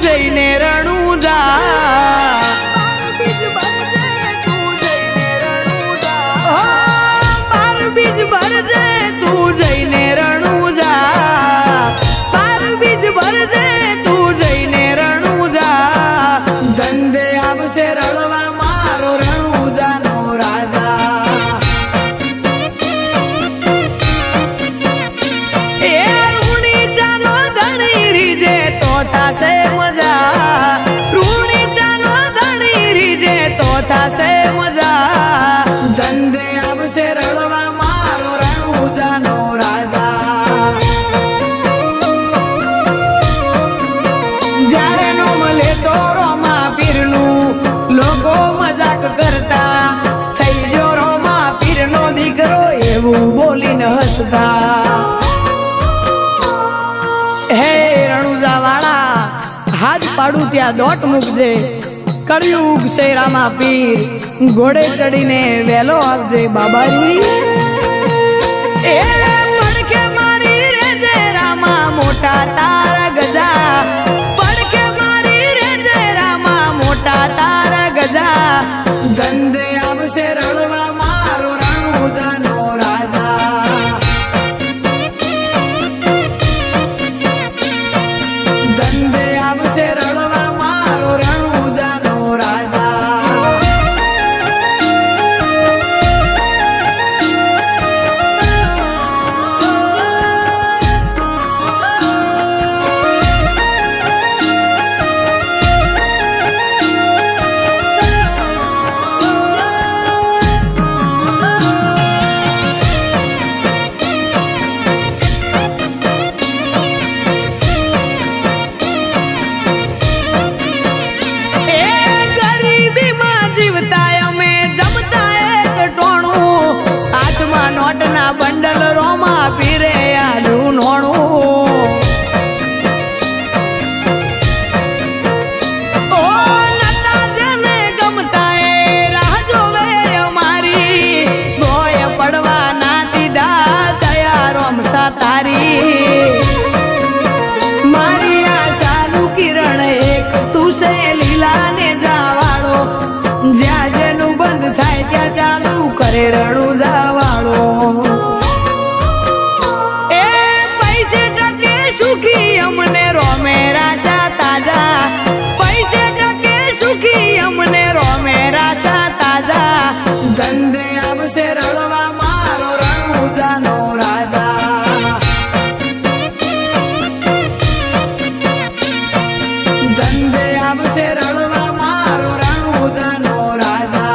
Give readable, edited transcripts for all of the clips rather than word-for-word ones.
જઈને રણુજા પાર બીજ ભરજે તું જઈને રણુજા પાર બીજ ભરજે તું જઈને રણુજા ધંધે આવશે રળવા મારો રણુજાનો રાજા એ રૂણી ચાનો ધણી રીજે તો થાશે મજા રૂણી ચાનો ધણી રીજે તો થાશે મજા ધંધે આવશે રળવા મારો રણુજાનો રાજા જ્યારે નો મળે તો રોમા પીરનું લોકો મજાક કરતા થઈ ગયો રોમા પીરનો દીકરો એવું બોલીને હસતા હે રણુજા વાળા હાથ પાડું ત્યાં દોટ મૂકજે કળિયુગ શેરામાં પીર ઘોડે ચડીને વેલો આવજે બાબાજી એ પડખે મારી રેજે રામા મોટા તારા ગજા પડખે મારી રેજે રામા મોટા તારા ગજા ધંધે આવશે રળવા મારો રણુજાનો રાજા ધંધે આવશે રળવા મારો રણુજાનો રાજા નોટના બંડલ રોમા પીરે આલું નોણું ઓ નતા જેને ગમતા એ રાહ જોવે અમારી ગોય પડવા ના દીધા દયા રોમસા તારી મારી આશાનું કિરણ એક તું છે લીલા ને જાવાળો જ્યાં જેનું બંધ થાય ત્યાં ચાલુ કરે રણુજા વાળો એ પૈસે ટકે સુખી અમને રોમે રાશા તાજા પૈસે ટકે સુખી અમને રોમે રાશા તાજા ધંધે આવશે રળવા મારો રણુજાનો રાજા ધંધે આવશે રળવા મારો રણુજાનો રાજા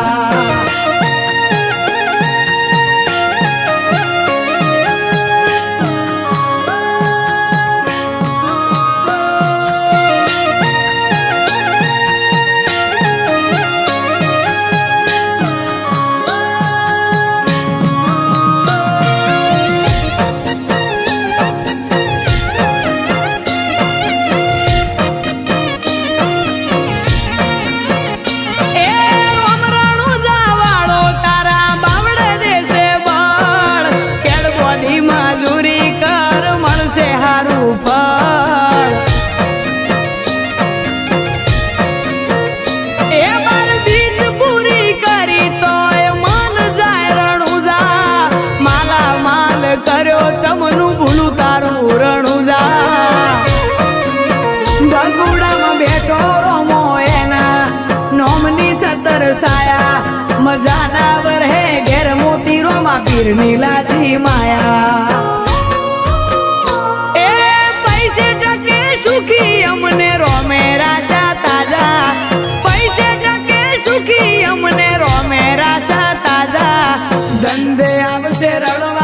કર્યો ચમનું ભૂલું તારું રણુજા ભગુડામાં બેઠો રોમો એના નોમની સતર સાયા મજાના વરહે ઘેર મોતી રોમા પીરની લાજી માયા એ પૈસે ટકે સુખી અમને રોમે રાશા તાજા પૈસે ટકે સુખી અમને રોમે રાશા તાજા ધંધે આવશે રળવા